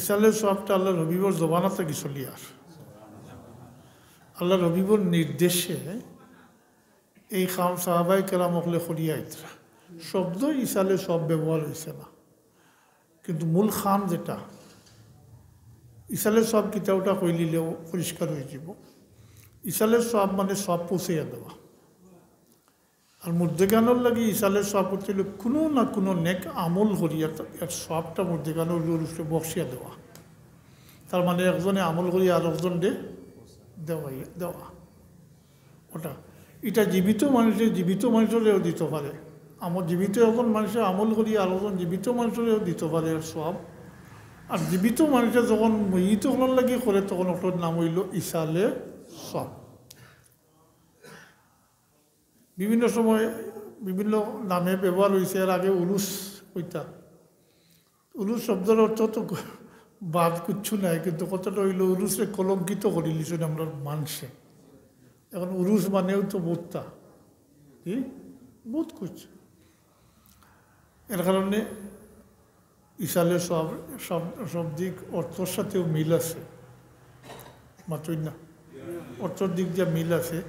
ইসালের সবটা আল্লাহ রবিবর জবানাতে কি চলিয়ার আল্লাহ রবিবর নির্দেশে এই খাম সাহাবাই কেরাম হলে খরিয়া ইতরা শব্দ ইসালে সব ব্যবহার হয়েছে না, কিন্তু মূল খাম যেটা ইসালের সব কিতাবটা কইলিলেও পরিষ্কার হয়ে যাব। ইসালের সব মানে সব পৌঁছাইয়া দেওয়া, আর মুর্দেগানোর লাগে ইসালের সব করতে হলে কোনো না কোনো নেক আমল করিয়া এর সবটা মুর্দেগানোর উপরে বক্সিয়া দেওয়া। তার মানে একজনে আমল করিয়া আর একজনকে দেওয়া ওটা। এটা জীবিত মানুষেরও দিতে পারে, আমার জীবিত এখন মানুষের আমল করিয়া আর একজন জীবিত মানুষেরও দিতে পারে এর সব। আর জীবিত মানুষের যখন মৃত হলার লাগে করে তখন ওটার নাম হইল ইসালে সব। বিভিন্ন সময় বিভিন্ন নামে ব্যবহার হয়েছে। এর আগে উরুস কইতা, উরুস শব্দের অর্থ তো বাদ কিচ্ছু নাই, কিন্তু কতটা হইল উরুসে কলঙ্কিত করে লিছেন আমরা মানুষে। এখন উরুস মানেও তো বোধটা কি বোধ করছে, এর কারণে ইসালে সব সব সব দিক অর্থর সাথেও মিল আছে, মাত্রই না অর্থর দিক দিয়ে মিল আছে।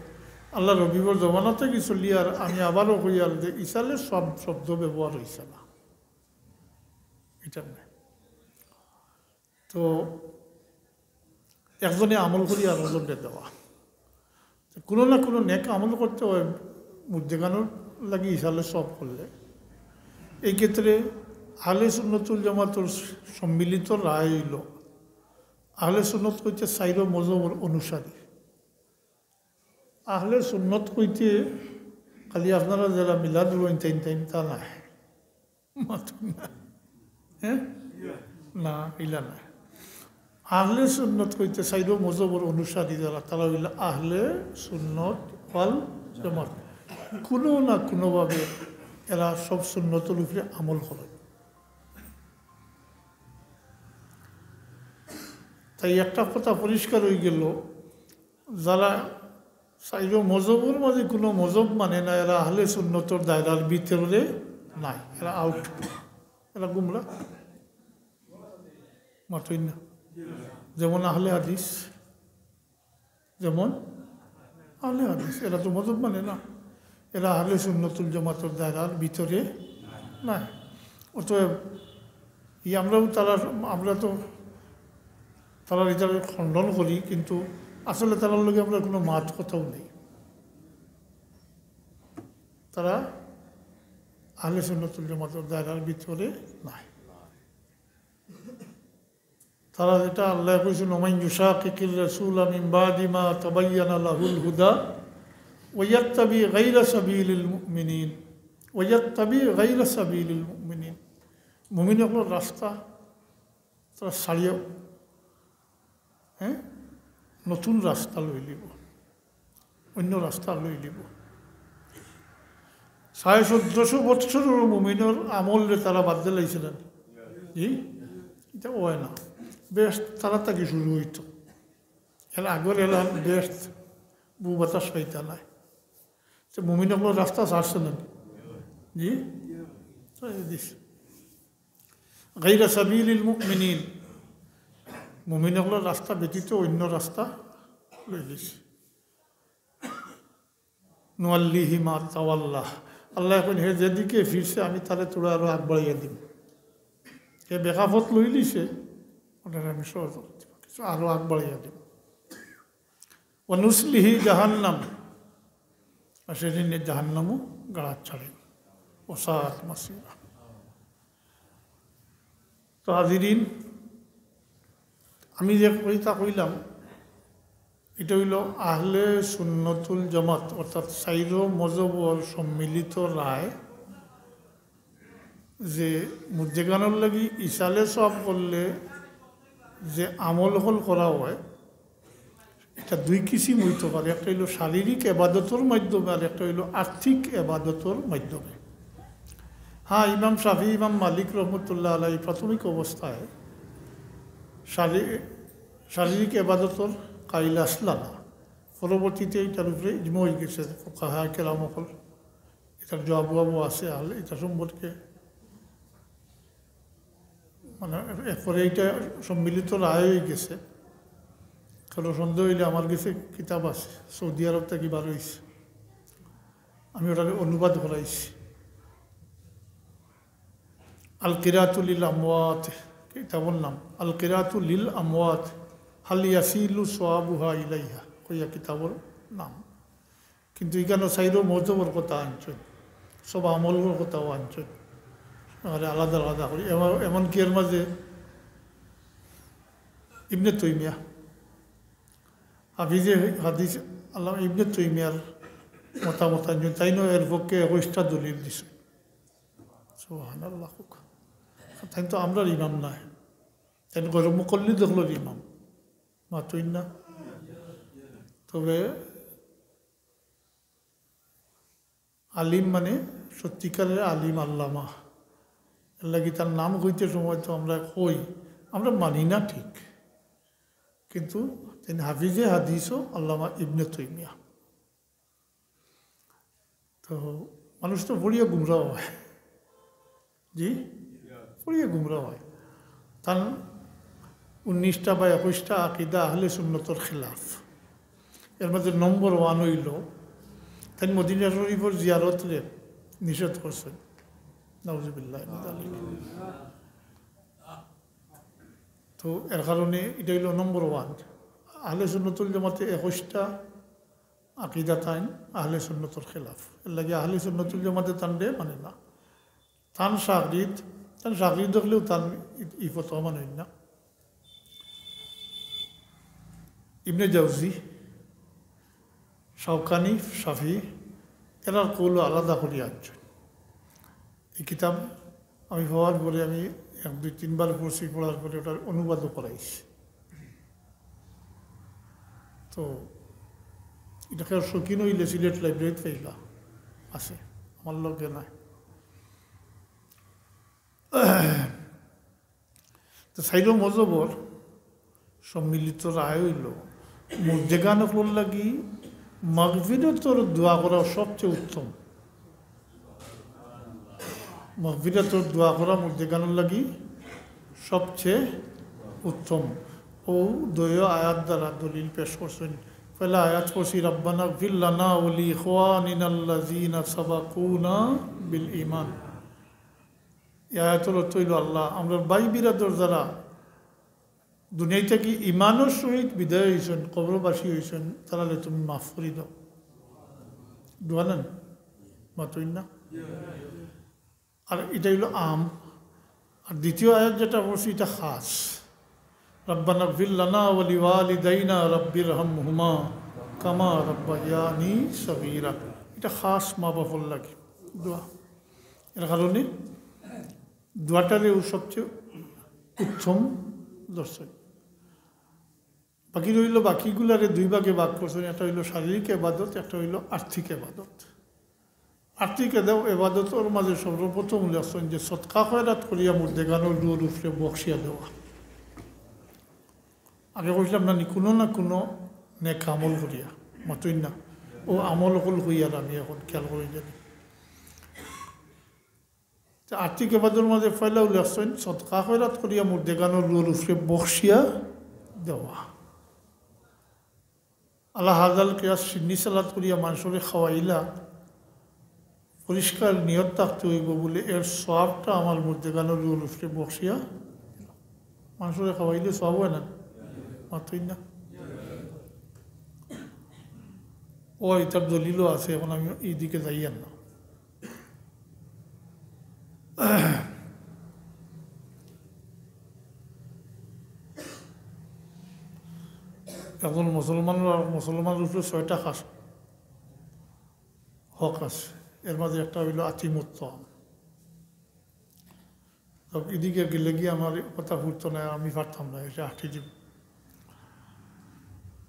আল্লাহ রবিবর জমানাতে কি চলি, আর আমি আবারও কই আর যে ইসালে সব শব্দ ব্যবহার হয়েছে না, এটা না। তো একজনে আমল করি আর একজনকে দেওয়া, কোনো না কোনো নেক আমল করতে হয় মুর্দেগানোর লাগে ইসালে সব করলে। এই ক্ষেত্রে আহলে সুন্নতুল জামাতের সম্মিলিত রায় হইল আহলে সুন্নত কইতে সাইর মজহবের অনুসারী। আহলে সুন্নত কইতে খালি আপনারা যারা মিলাদ রইন তাইন তা নাই, হ্যাঁ না ইলা নাই। আহলে সুন্নত কইতে সাইর মজহবের অনুসারী যারা তারা হইল আহলে সুন্নত ওয়াল জামাত। কোনো না কোনোভাবে এরা সব সুন্নতের উপরে আমল করে। তাই একটা কথা পরিষ্কার হয়ে গেল, যারা সাইর মজহবের মাঝে কোনো মজহব মানে না, এরা আহলে সুন্নতর দায়রার ভিতরে নাই, এরা আউট, এরা গুমরা মাতই না। যেমন আহলে হাদিস, যেমন আহলে হাদিস এরা তো মজহব মানে না, এরা আহলে সুন্নতুল জামাতের দায়রার ভিতরে নাই। অতএব আমরা তো তারা এটা খণ্ডন করি, কিন্তু আসলে তার লগে আমরা কোনো মাত কথাও নেই। তারা আহলে সুন্নাতুল জামাতের দায়রার ভিতরে নাই। তারা যেটা আল্লাহ কইছেন ওমান ইউশাকিকির রাসূলা মিন বাদি মা তাবায়্যানা লাহুল হুদা ওয়ায়াত্তাবি গায়রা সাবিলিল মুমিনিন মুমিনের রাস্তা তারা ছাড়িয়ে নতুন রাস্তা লই লিব, অন্য রাস্তা লই লিব। 1450 বৎসরের মুমিনের আমলে তারা বাদ দিলাইছিলেন, জি এটা হয় না। বেশ তাড়াতাড়ি শুরু হইত, এর আগের এলাম বেশ বু বাতাস পাইতা নাই, তো মুমিনের রাস্তা ছাড়ছিলেন, জি দিস গায়রা সাবিলিল মুমিনিন, মুমিনের রাস্তা ব্যতীত অন্য রাস্তা লই দিছে। নুয়াল্লিহি মা তাওয়াল্লাহ, আল্লাহ এখন হে যেদিকে ফিরছে আমি তারে তোরা আরো আগ বাড়িয়ে দিব। হে বেকাফত লই লিছে ওটার আমি সহজ কিছু আরো আগ বাড়িয়ে দিব। ওয়ানুসলিহি জাহান্নাম, আর সেদিন জাহান্নামও গাড়া ছাড়েন ওসাত মাসিরা। তো হাজিরিন, আমি যে কইতা কইলাম এটা হইল আহলে সুন্নতুল জামাত অর্থাৎ সাইর মজহবর সম্মিলিত রায় যে মুর্দেগানোর লাগি ইসালে সব করলে যে আমল হল করা হয়, এটা দুই কিসিম হইতে পারে। একটা হইল শারীরিক এবাদতর মাধ্যমে, আর একটা হইল আর্থিক এবাদতর মাধ্যমে। হ্যাঁ, ইমাম শাফি, ইমাম মালিক রহমতুল্লাহ আলাই প্রাথমিক অবস্থায় শারীরিক এবাদতর কাইল আসলা না, পরবর্তীতে এটার উপরে ইজমা হয়ে গেছে। কাহা কেরামকল এটার জবাবও আছে, আহলে এটা সম্পর্কে মানে এরপরে এইটা সম্মিলিত রায় হয়ে গেছে। কারো সন্দেহ হইলে আমার কাছে কিতাব আছে, সৌদি আরব থেকে বার হয়েছে, আমি ওটাকে অনুবাদ করাইছি। আল কিরাতুল আমওয়াত কিতাবুর নাম, আল কিরাতুল আমওয়াত হাল ইয়াসিলু সোয়াবুহা ইলাইহা কইয়া কিতাবর নাম। কিন্তু এখানে সাইরও মজবর কথা আনছেন, সব আমলের কথাও আনছেন, আলাদা আলাদা করি। এমনকি এর মাঝে ইবনে তৈমিয়া হাফিজে হাদিস আল্লাহ ইবনে তৈমিয়ার মতামত আনছেন, তাই নয় এর পক্ষে 21টা দলিল দিছে। সুবহানাল্লাহ, তাই তো আমরা ইমাম নাই, তাই গরম মুকল্লি দেখলো ইমাম মাতুই না। তবে আলিম মানে সত্যিকারের আলিম আল্লামা, এর লাগি তার নাম হইতে সময় তো আমরা কই, আমরা মানি না ঠিক, কিন্তু তিনি হাফিজে হাদিসও আল্লামা ইবনে তৈমিয়া। তো মানুষ তো বড়িয়া গুমরাহ হয়, জি বড়িয়া গুমরাহ হয়। তার 19টা বা 21টা আকিদা আহলে সুন্নতর খিলাফ। এর মধ্যে নম্বর 1 হইল তাই মদিনা শরীফের জিয়ারত নিষেধ করছেন, নাউজুবিল্লাহ। তো এর কারণে এটা হইল নম্বর 1। আহলে সুন্নতুল জামাতে 21টা আকিদা তাইন আহলে সুন্নতর খিলাফ, এর লাগে আহলে সুন্নতুল জামাতে তানডে মানে না। তান সাগরিদ দেখলেও তান ই ফতোয়া মানে না। ইবনে জাউজি, শাওকানি, শাফি এরার কৌল আলাদা করিয়া আনছেন। এই কিতাব আমি হওয়ার পরে আমি 1-2-3 বার পড়ছি, পড়ার পরে ওটার অনুবাদও করাইছি। তো এটাকে শৌখিন হইলে সিলেট লাইব্রেরিতে পাইবা, আছে, আমার লগে নাই। তো সাইড মজবর সম্মিলিত রায় হইল মুর্দেগানকর লাগি মাগফিরাতর দোয়া করা সবচেয়ে উত্তম। মাগফিরাতর দোয়া করা মুর্দেগানের লাগি সবচেয়ে উত্তম। ও দয় আয়াত দ্বারা দলিল পেশ করছেন। পয়লা আয়াত পড়ছি, রব্বানা গফির লানা ওয়া লিইখওয়ানিনাল্লাযীনা সাবাকুনা বিল ঈমান। এই আয়াতের অর্থ হইল, আল্লাহ আমরা ভাই বিরাদর যারা দুনিয়া থেকে ইমানের সহিত বিদায় হয়েছেন, কবরবাসী হয়েছেন, তারা তুমি মাফ করে দাও। দোয়া নেন মাতুই না। আর এটা হইল আম। আর দ্বিতীয় আয়াত যেটা বলছি এটা খাস, রব্বানা গফির লানা ওয়া লিওয়ালিদাইনা রাব্বিরহামহুমা কামা রাব্বায়ানি সগীরা। এটা খাস মা বাবার লাগে দোয়া। এর কারণে দোয়াটারেও সবচেয়ে উত্তম দর্শন। বাকি রইল বাকিগুলারে 2 ভাগে ভাগ করছেন, একটা হইল শারীরিক এবাদত, একটা হইল আর্থিক এবাদত। আর্থিক এবাদতের মাঝে সর্বপ্রথম লেখছেন যে সৎকা খয়রাত করিয়া মুর্দেগানোর রুর উপরে বক্সিয়া দেওয়া। আগে কইলাম না কোনো নেক আমল করিয়া মাতুই না, ও আমল অকল হইয়ার আমি এখন খেয়াল করি জানি। আর্থিক এবাদতের মাঝে ফয়লাও লেখছেন সৎকা খয়রাত করিয়া মুর্দেগানোর রুর উপরে বক্সিয়া দেওয়া। আল্লাহ হাজাল কেয়াস সিন্নি সালাত করিয়া মানুষরে খাওয়াইলা পরিষ্কার নিয়ত থাকতে হইব বলে এর সবটা আমার মুর্দেগানোর রুল উপরে বক্সিয়া মানুষরে খাওয়াইলে সব হয় না মাত্রই না। ও এটার দলিলও আছে, এখন আমি এই দিকে যাইয়ার না। এখন মুসলমানের উপরে 6টা খাস হক আছে। এর মাঝে একটা হইল আতিমুত্তম। এদিকে গেলে গিয়ে আমার কথা ফুটতো না, আমি পারতাম না, এটা আটকে দিব।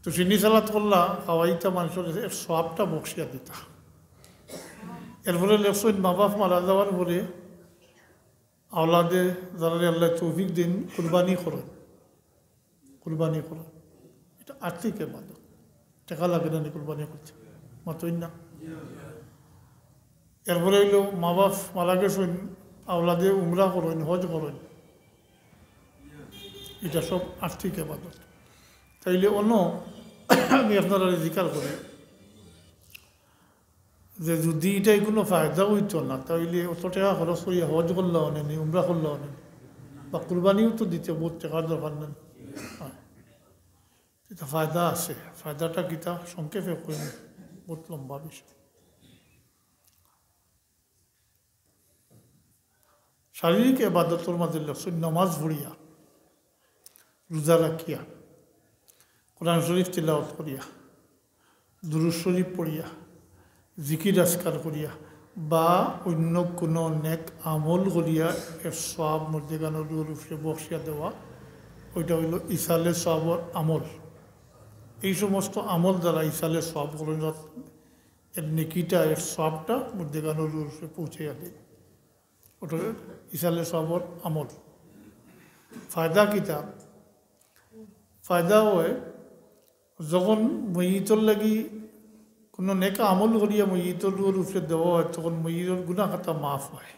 তো সিন্নি সালাত করলা খাওয়াইতা মানুষের এর সবটা বক্সিয়া দিতা। এরপরে লেখছেন মা বাপ মারা যাওয়ার পরে আওলাদে যারা আল্লাহ তৌফিক দিন কুরবানি করেন। এটা আর্থিক এবাদত, টাকা লাগে না কুরবানি করতে মাতই না। এরপরে হইল মা বাপ মারা গেছেন, আওলাদে উমরা করেন, হজ করেন। এটা সব আর্থিক আবাদত। তাইলে অন্য আমি আপনারা জিকার করি যে যদি এটাই কোনো ফায়দা হইতো না, তাইলে অত টাকা খরচ করিয়া হজ করলে অনেনি, উমরা করলে অনেনি, বা কুরবানিও তো দিতে বহুত টাকার দরকার নেন। এটা ফায়দা আছে। ফায়দাটা কিতা সংক্ষেপে কইম, বহুত লম্বা বিষয়। শারীরিক এবাদতর মাঝে লক্ষ্য নামাজ পড়িয়া, রোজা রাখিয়া, কোরআন শরীফ তিলাওয়াত করিয়া, দুরূদ শরীফ পড়িয়া, জিকির আজকার করিয়া বা অন্য কোনো নেক আমল করিয়া এর সওয়াব মর্যাদার উপরে বসিয়া দেওয়া, ওইটা হইল ইসালে সওয়াবর আমল। এই সমস্ত আমল দ্বারা ইসালে সওয়াব করেন, এর নেকিটা, এর সওয়াবটা মর্যাদার উপরে পৌঁছাইয়া দেয়। ওটা ইসালে সওয়াবর আমল। ফায়দা কিতা? ফায়দা হয় যখন মইয়িতর লাগি কোনো নেকা আমল করিয়া মইয়িতর উপরে দেওয়া হয়, তখন মইয়িতর গুনাহ খাতা মাফ হয়।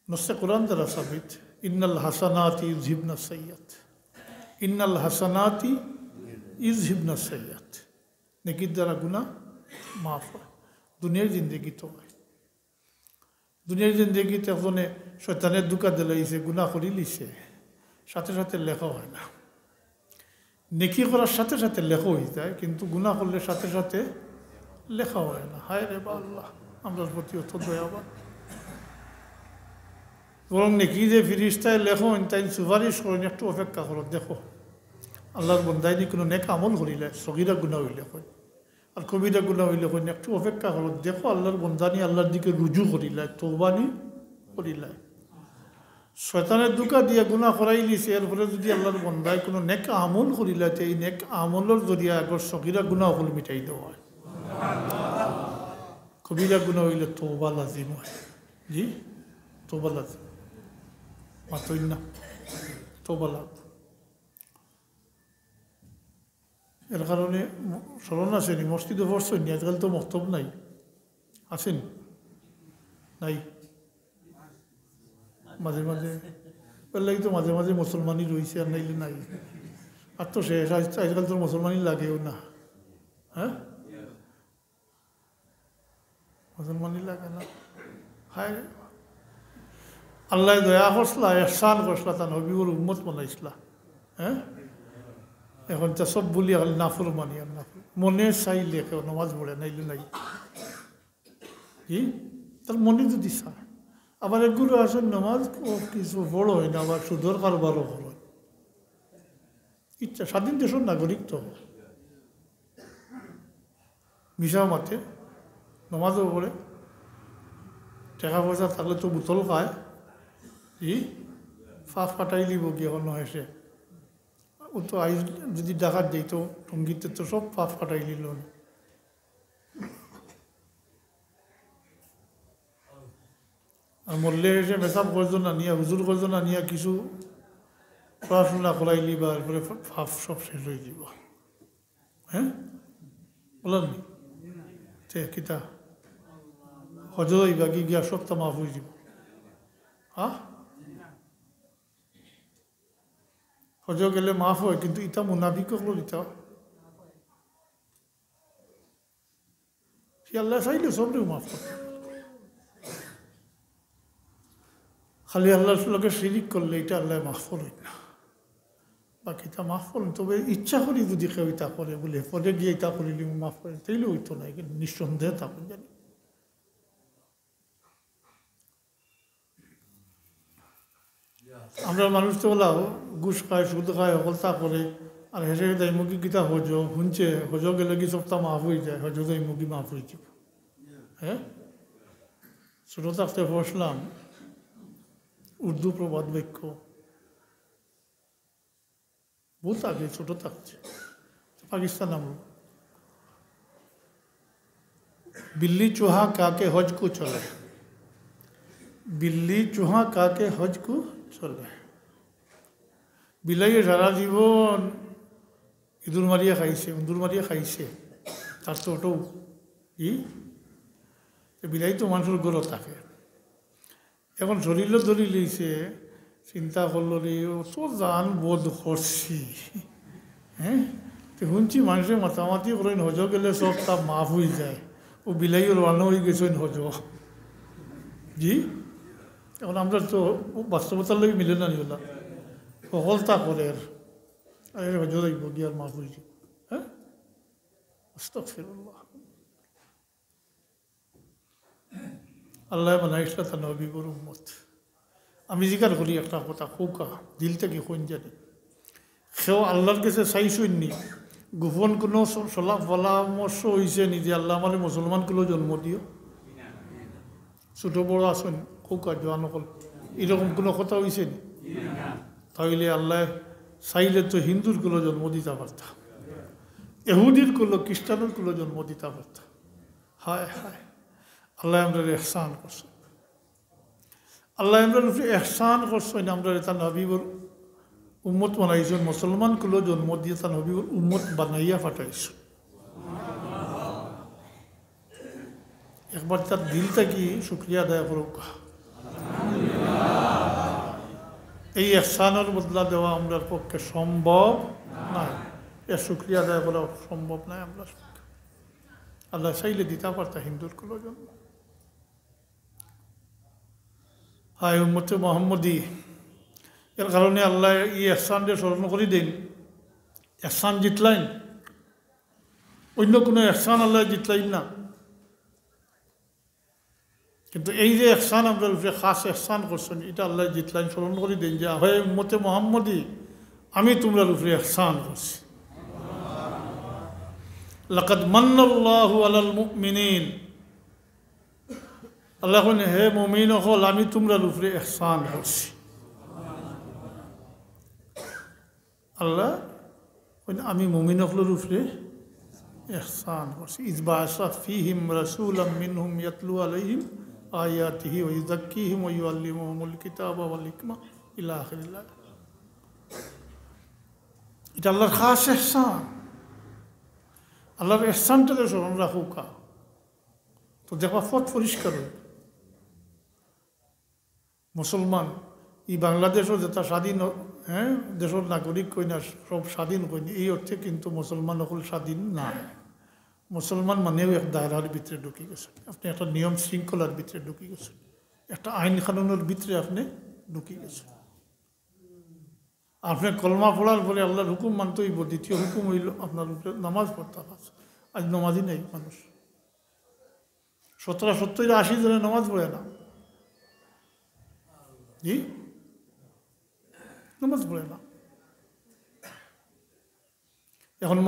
নসে কোরআন দ্বারা সাবিত, ইন্নাল হাসানাতি ইউযহিবনা সাইয়্যাত, ইন্নাল হাসানাতি ইউযহিবনা সাইয়্যাত। নেকির দ্বারা গুনাহ মাফ হয়। দুনিয়ার জিন্দগি তো হয়। দুনিয়ার জিন্দগিতে একজনে শয়তানের দুকা দিলাইছে, গুনাহ করি লিছে, সাথে সাথে লেখা হয় না। নেকি করার সাথে সাথে লেখা হয়ে যায়, কিন্তু গুনাহ করলে সাথে সাথে লেখা হয় না। হায় রে বা আল্লাহ, আমরা প্রতি অত দয়াবান। বরং নেকি যে ফিরিস্তায় লেখো, তাই সুপারিশ করেন, একটু অপেক্ষা করো, দেখো আল্লাহর বন্দায় নি কোনো নেক আমল করিলে, সগীরা গুনাহ হইলে হয় আর কবিরা গুনাহ হইলে হয়, একটু অপেক্ষা করো, দেখো আল্লাহর বন্দানি আল্লাহর দিকে রুজু করিলায়, তওবানি করিলায়। শয়তানের দুকা দিয়ে গুনাহ করাই লিছে, এরপরে যদি আল্লাহর বন্দায় কোনো নেক আমল করিলায়, এই নেক আমলের জরিয়া আগর সগীরা গুনাহ হল মিটাই দেওয়া হয়। কবিরা গুনাহ হইলে তওবা লাজিম হয়। জি, তওবা লাজিম, মাতই না, তওবা লাগবে। এর কারণে স্মরণ আসেনি, মসজিদে পড়ছেন, আজকাল তো মক্তব নাই, আসেন নাই, মাঝে মাঝে পেলাই তো মাঝে মাঝে মুসলমানই রয়েছে, আর নাইলে নাই। আর তো শেষ, আজকাল তো মুসলমানই লাগেও না। হ্যাঁ, মুসলমানই লাগে না। হায়, আল্লাহ দয়া করসলা, এহসান করসলা, তার নবীর উম্মত বানাইছিলা। হ্যাঁ, এখন তা সব বলি হল নাফরমানি, আর নাফর মনে চাইলে কেউ নামাজ পড়ে, নাইলে নাই। কি তার মনে যদি চায়, আবার এগুলো আসেন নামাজ কিছু বড় হয় না, আবার সুদর কারবারও হয়। ইচ্ছা, স্বাধীন দেশের নাগরিক তো মিশা মাতে নামাজও পড়ে, টাকা পয়সা থাকলে তো বোতল খায়। ই ফাঁফ কাটাই লিব গিয়ে হল হেসে, ও তো আই যদি ডাকাত দিত টঙ্গিতে তো সব ফাঁফ কাটাই লিল। আর মরলে এসে মেসাব করছো না নিয়ে, হুজুর করছো না নিয়ে, কিছু পড়াশোনা করাইলি বা এরপরে ফাফ সব শেষ হয়ে যাব। হ্যাঁ, বলেন নি কিতা হজ বাকি গিয়া সবটা মাফ হয়ে যাব। হ্যাঁ, হজ গেলে মাফ হয়, কিন্তু ইটা মুনাফিক হলো, ইটা সে আল্লাহ চাইলে সবরেও মাফ করতে, খালি আল্লাহর লোকে শিরিক করলে এটা আল্লাহ মাফ করেন না, বাকিটা মাফ করেন। তবে ইচ্ছা করি যদি কেউ ইটা করে বলে পরে গিয়ে ইটা করিলে মাফ করেন, তাইলে হইতো না, কিন্তু নিঃসন্দেহে থাকুন জানি। আমরা মানুষ তো বলা ঘুষ খায়, সুদ খায়, হকলতা করে, আর হেসে দাইমুখী গীতা হজ শুনছে, হজ গেলে কি সপ্তাহ মাফ হয়ে যায়, হজ দাইমুখী মাফ হয়ে যাব। হ্যাঁ, ছোটো থাকতে পড়ছিলাম উর্দু প্রবাদ বাক্য, বহুত আগে ছোটো থাকছে, পাকিস্তান আমল, बिल्ली चूहा काके हज को चले, बिल्ली चूहा काके हज को चले। বিলাইয়ে সারা জীবন ইঁদুর মারিয়া খাইছে, উন্দুর মারিয়া খাইছে, তার তো ওটাও কি, বিলাই তো মানুষের গরু থাকে। এখন শরীরও ধরি লইছে, চিন্তা করলো রে অত জান বোধ করছি, হ্যাঁ তো শুনছি মানুষের মাতামাতি করেন হজ গেলে সব তা মাফ হয়ে যায়, ও বিলাইও রানো হয়ে গেছেন হজ। জি এখন আমরা তো বাস্তবতার লোক মিলে না নিলা সকলতা করে আর হজ লাগব গিয়ার মাফ হয়ে যাব। হ্যাঁ আস্তাগফিরুল্লাহ। আল্লাহ বানাইসলা তা নবীর উম্মত। আমি জিজ্ঞাসা করি একটা কথা, কৌকা দিল থেকে কোন জানি সেও আল্লাহর কাছে চাইছইনি গোপন কোনো পরামর্শ হয়েছে নি যে আল্লাহ আমার মুসলমানগুলো জন্ম দিও? ছোটো বড় আসেন কৌকা জোয়ান নকল এরকম কোনো কথা হয়েছে নি? তাইলে আল্লাহ চাইলে তো হিন্দুরগুলো জন্ম দিতে পারতাম, এহুদির গুলো খ্রিস্টানের গুলো জন্ম দিতে পারতাম। হায় হায় আল্লাহ আমরা এহসান করছেন, আল্লাহ আমরা এহসান করছেন, আমরা তার নবীর উম্মত বানাইছেন, মুসলমানগুলো জন্ম দিয়ে তার নবীর উম্মত বানাইয়া পাঠাইছেন। একবার তার দিলটা কি শুক্রিয়া আদায় করুক। এই এহসানের বদলা দেওয়া আমরা পক্ষে সম্ভব নয়, এর শুক্রিয়া আদায় করা সম্ভব নয় আমরা। আল্লাহ চাইলে দিতে পারতা হিন্দুর গুলো জন্ম। হায় উম্মতে মোহাম্মদী, এর কারণে আল্লাহ এই এহসানকে স্মরণ করে দেন। এহসান জিতলাইন, অন্য কোনো এহসান আল্লাহ জিতলাইন না, কিন্তু এই যে এহসান আমরা খাস এহসান করছেন এটা আল্লাহ জিতলাইন স্মরণ করে দেন যে হয় উম্মতে মোহাম্মদী আমি তোমরা উপরে এহসান করছি। লাকাদ মান্নাল্লাহু আলাল মুমিনিন, আল্লাহ বলেন হে মুমিন হল আমি তোমরা উপরে এহসান করছি। আল্লাহ আমি মুমিন হলের উপরে এহসান করছি। ইজবাসা ফিহিম রাসূলাম মিনহুম ইয়াতলু আলাইহিম আয়াতিহি ওয়া ইউযাক্কিহিম ওয়া ইউআল্লিমুহুমুল কিতাবা ওয়াল হিকমা ইলা আখিরিল আয়াত। এটা আল্লাহর খাস এহসান। আল্লাহর এহসানটাকে স্মরণ রাখুক তো দেখবা পথ পরিষ্কার হয়। মুসলমান এই বাংলাদেশও যেটা স্বাধীন, হ্যাঁ দেশের নাগরিক কই না, সব স্বাধীন কই না, এই অর্থে কিন্তু মুসলমান সকল স্বাধীন না। মুসলমান মানেও এক দায়রার ভিতরে ঢুকে গেছেন, আপনি একটা নিয়ম শৃঙ্খলার ভিতরে ঢুকে গেছেন, একটা আইন কানুনের ভিতরে আপনি ঢুকে গেছেন। আপনি কলমা পড়ার পরে আল্লাহর হুকুম মানতে হইব, দ্বিতীয় হুকুম হইল আপনার উপরে নামাজ পড়তে হবে। আজ নামাজই নেই মানুষ, 70-80 জনে নামাজ পড়ে না। জি নামাজ পড়ে না। এখন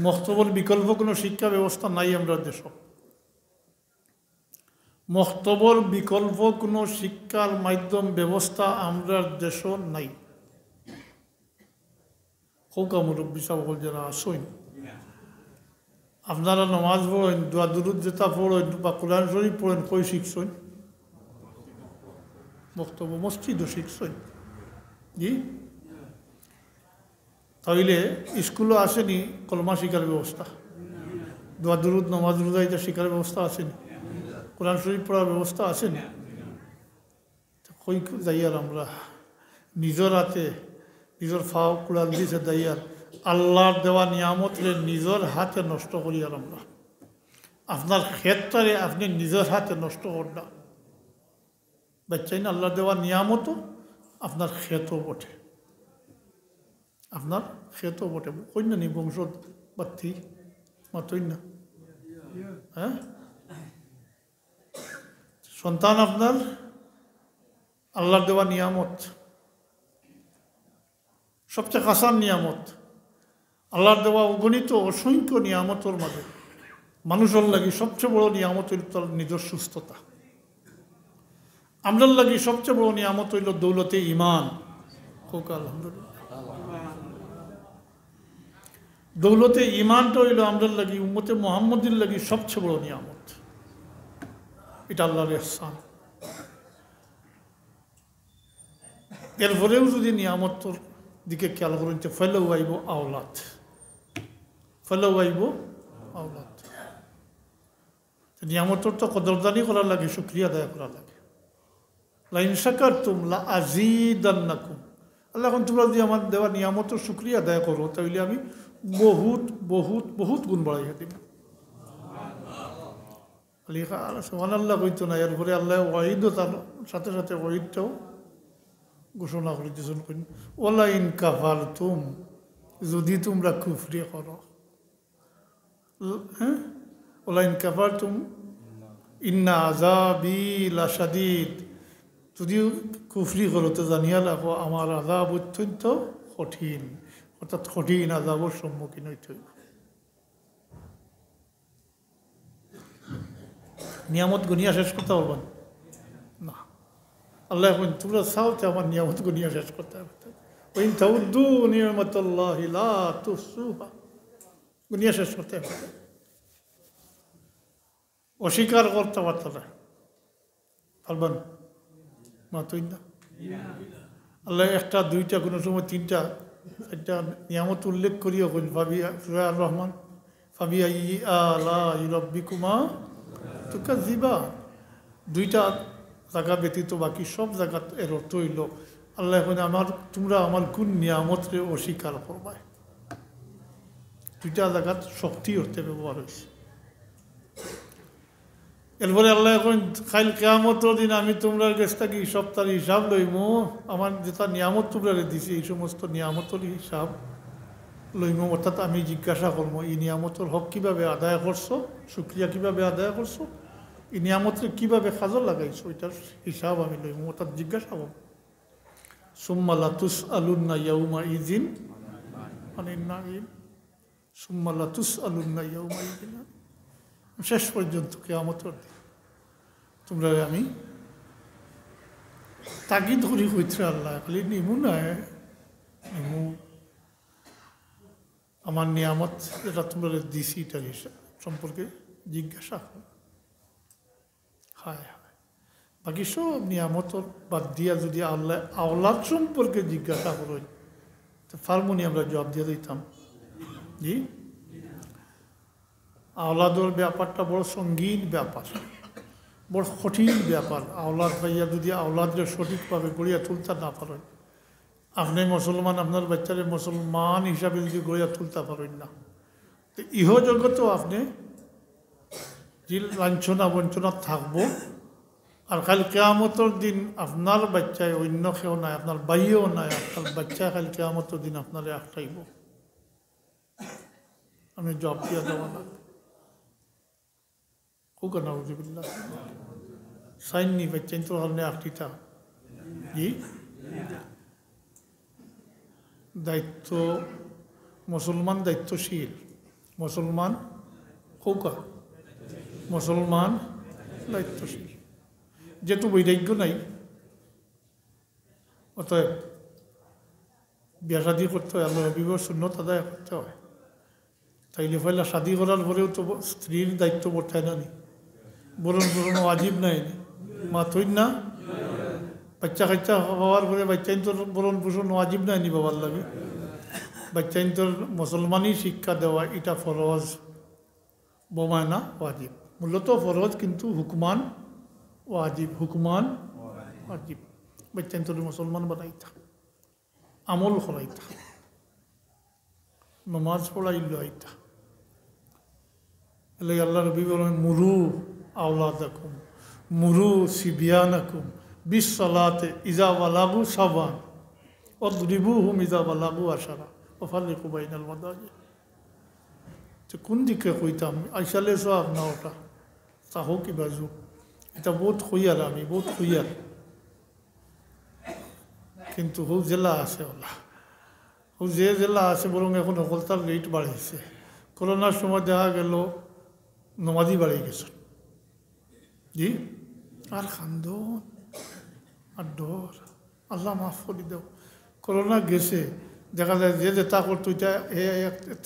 মক্তবের বিকল্প কোনো শিক্ষা ব্যবস্থা নাই আমরা দেশ। মক্তবের বিকল্প কোনো শিক্ষার মাধ্যম ব্যবস্থা আমরা দেশ নাই। কৌকা মুরব্বী সাহেব যারা আসেন আপনারা নামাজ পড়েন, দোয়া দুরুদ যেটা পড়েন বা কোরআন শরীফ পড়েন, কই শিখছেন? বক্তব্য মসজিদও শিখছেন। জি তাইলে স্কুলও আসেনি কলমা শিকার ব্যবস্থা, দোয়া দুরুদ নামাজ রোজা এটা শিকার ব্যবস্থা আসেনি, কোরআন শরীফ পড়ার ব্যবস্থা আসেনি। কই যাইয়ার আমরা নিজের হাতে নিজের ফাও কুড়াল দিয়েছে দাইয়ার আল্লাহর দেওয়া নিয়ামতরে নিজের হাতে নষ্ট করি। আর আমরা আপনার ক্ষেত্রে আপনি নিজের হাতে নষ্ট করনা বাচ্চাই না, আল্লাহর দেওয়া নিয়ামতও আপনার ক্ষেতও বটে, আপনার ক্ষেতও বটে। কই না নি বংশ বাত্তি মাতই না, হ্যাঁ সন্তান আপনার আল্লাহর দেওয়া নিয়ামত, সবচেয়ে কাসার নিয়ামত। আল্লাহর দেওয়া অগণিত অসংখ্য নিয়ামতের মাঝে মানুষের লাগি সবচেয়ে বড় নিয়ামত হইল তার নিজের সুস্থতা। আমরার লাগি সবচেয়ে বড় নিয়ামত হইল দৌলতে ইমান। হোক আলহামদুলিল্লাহ, দৌলতে ইমানটা হইল আমরার লাগি উম্মতে মুহাম্মদের লাগি সবচেয়ে বড় নিয়ামত। এটা আল্লাহর ইহসান। এরপরেও যদি নিয়ামতর দিকে খেয়াল করেন ফেলেও আইব আওলাদ, ফেলেও আইব আওলাদ। নিয়ামতর তো কদরদানি করার লাগে, শুক্রিয়া আদায় করার লাগে। লাইন শাকারতুম লা আযীদান্নাকুম, আল্লাহ এখন তোমরা যদি আমার দেওয়া নিয়ামতের শুক্রিয়া আদায় করো তাহলে আমি বহুত বহুত বহুত গুণ বাড়াইয়া দিব। সুবহানাল্লাহ কইতো না, এরপরে আল্লাহ ওয়াহিদও তার সাথে সাথে ওয়াহিদটাও ঘোষণা করে দিয়েছেন, ওলা ইন কাফারতুম, যদি তোমরা কুফরি করো, হ্যাঁ, ওলা ইন কাফারতুম ইন্না আযাবি লাশাদীদ, যদি কুফরি করো তো জানিয়া রাখো আমার আযাব অত্যন্ত কঠিন, অর্থাৎ কঠিন আযাবের সম্মুখীন হইতে হইব। নিয়ামত গুনিয়া শেষ করতে পারবেন না। আল্লাহ এখন তোমরা চাও তো আমার নিয়ামত গুনিয়া শেষ করতে হবে, ওই তাউদ্দু নিয়ামাতাল্লাহি লা তুহসুহা, গুনিয়া শেষ করতে হবে। অস্বীকার করতে পারত না, পারবেন না তুই না। আল্লাহ একটা দুইটা কোনো সময় তিনটা চারটা নিয়ামত উল্লেখ করিও কোন ফাবিয়া সূরা আর রহমান, ফাবিয়া আলা রাব্বিকুমা তুকাজ্জিবা, দুইটা জায়গা ব্যতীত বাকি সব জায়গা এর অর্থ হইল আল্লাহ এখন তোমরা আমার কোন নিয়ামতরে অস্বীকার করবাই। দুইটা জায়গাত শক্তি অর্থে ব্যবহার হয়েছে। এরপরে আল্লাহ এখন খাইল কিয়ামতের দিন আমি তোমরা কাছ থেকে সপ্তাহের হিসাব লইমু, আমার যেটা নিয়ামত তোমরা দিছি এই সমস্ত নিয়ামতের হিসাব লইমু, অর্থাৎ আমি জিজ্ঞাসা করবো এই নিয়ামতের হক কীভাবে আদায় করছো, শুক্রিয়া কীভাবে আদায় করছো, এই নিয়ামতের কীভাবে কাজে লাগাইছো, এটার হিসাব আমি লইমু, অর্থাৎ জিজ্ঞাসা করবো। সুম্মা লা তুসআলুন্না ইয়াউমা ইযিন আনিন নাঈম, সুম্মা লা তুসআলুন্না ইয়াউমা ইযিন, শেষ পর্যন্ত কিয়ামতের দিন তোমরা আমি তাগিদ করি কইছে আল্লাহ, খালি নিমু না নিমু আমার নিয়ামত যেটা তোমরা দিছি এটার হিসাব সম্পর্কে জিজ্ঞাসা করো। হায় হায়, বাকি সব নিয়ামতর বাদ দিয়া যদি আল্লাহ আওলাদ সম্পর্কে জিজ্ঞাসা করো তো ফার্মনি আমরা জবাব দিয়ে দিতাম। জি, আওলাদর ব্যাপারটা বড় সঙ্গীন ব্যাপার, বড় কঠিন ব্যাপার। আওলাদ ভাইয়া যদি আওলাদরে সঠিকভাবে গড়িয়া তুলতে না পারেন, আপনি মুসলমান আপনার বাচ্চারে মুসলমান হিসাবে যদি গড়িয়া তুলতে পারেন না, তো ইহ জগতেও আপনি যে লাঞ্ছনা বঞ্চনা থাকবো, আর খালি কিয়ামতের দিন আপনার বাচ্চায় অন্য কেউ নাই, আপনার বাইও নাই, আপনার বাচ্চা খালি কিয়ামতের দিন আপনারে আটকাইব, আমি জবাব দিয়া দেওয়া না হোক না উজুবিল্লাহ সাইননি বাচ্চা তো হল আটটিটা। জি, দায়িত্ব মুসলমান দায়িত্বশীল, মুসলমান কৌকা মুসলমান দায়িত্বশীল, যেহেতু বৈরাগ্য নাই অতএব বিয়া শাদি করতে হয়, আল্লাহ বিবাহ সুন্নত আদায় করতে হয়। তাইলে পয়লা শাদি করার পরেও তো স্ত্রীর দায়িত্ব বর্তায় না নি, বরণ বরণ ওয়াজিব নাই নি, মা থই না বাচ্চা কাচ্চা হওয়ার পরে বাচ্চাইন তোর বরণ পোষণ ওয়াজিব নাই নি বাবার লাগে, বাচ্চাইন তোর মুসলমানই শিক্ষা দেওয়া এটা ফরজ, বোমায় না ওয়াজিব, মূলত ফরজ কিন্তু হুকমান ওয়াজিব, হুকমান ওয়াজিব। বাচ্চাইন তোর মুসলমান বানাইতা, আমল করাইতা, নমাজ পড়াইল আইতা, এলে আল্লাহ রবি বলেন মুরু আওলাদাকুম মুরু সিবিয়ানাকুম বিসসালাতে ইজা বালাগু সাবান অদরিবুহুম ইজা বালাগু আশারা ওয়াফাররিকু বাইনাল মাদাজি। তো কোন দিকে কইতাম আইসালে সব না ওটা চাহো কি বাজু, এটা বহুত খুইয়ার, আমি বহুত খুইয়ার, কিন্তু হৌ জেলা আছে ওলা, ও যে জেলা আছে বরং এখন সকলতার রেট বাড়িয়েছে। করোনার সময় দেখা গেল নমাজি বাড়িয়ে গেছে। জি, আর খান্দন আর ডর, আল্লাহ মাফ করে দেও। করোনা গেছে দেখা যায় যে যেটা করতো এটা